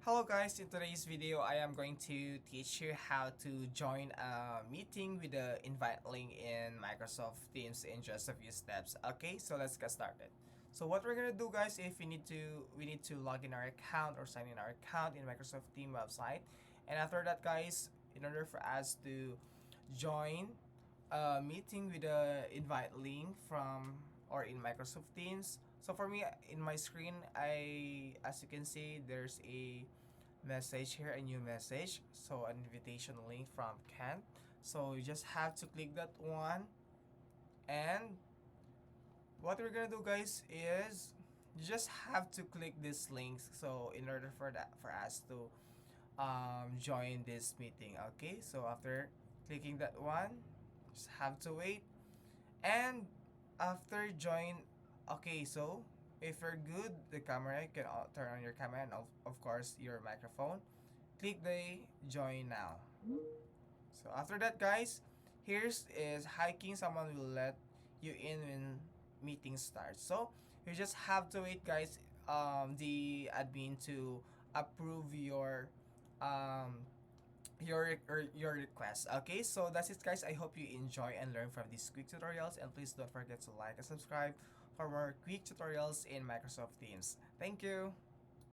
Hello guys, in today's video I am going to teach you how to join a meeting with the invite link in Microsoft Teams in just a few steps. Okay, so let's get started. So what we're gonna do guys, if we need to log in our account or sign in our account in Microsoft Teams website. And after that guys, in order for us to join a meeting with the invite link from or in Microsoft Teams. So for me in my screen, as you can see, there's a message here, a new message, so an invitation link from Kent. So you just have to click that one, and what we're gonna do guys is you just have to click this link, so in order for us to join this meeting. Okay, so after clicking that one, just have to wait. And after join, okay, so if you're good, the camera, you can turn on your camera and of course your microphone. Click the join now. So after that guys, here's is hiking, someone will let you in when meeting starts. So you just have to wait guys, the admin to approve um your request. Okay, so that's it guys. I hope you enjoy and learn from these quick tutorials, and please don't forget to like and subscribe for more quick tutorials in Microsoft Teams. Thank you.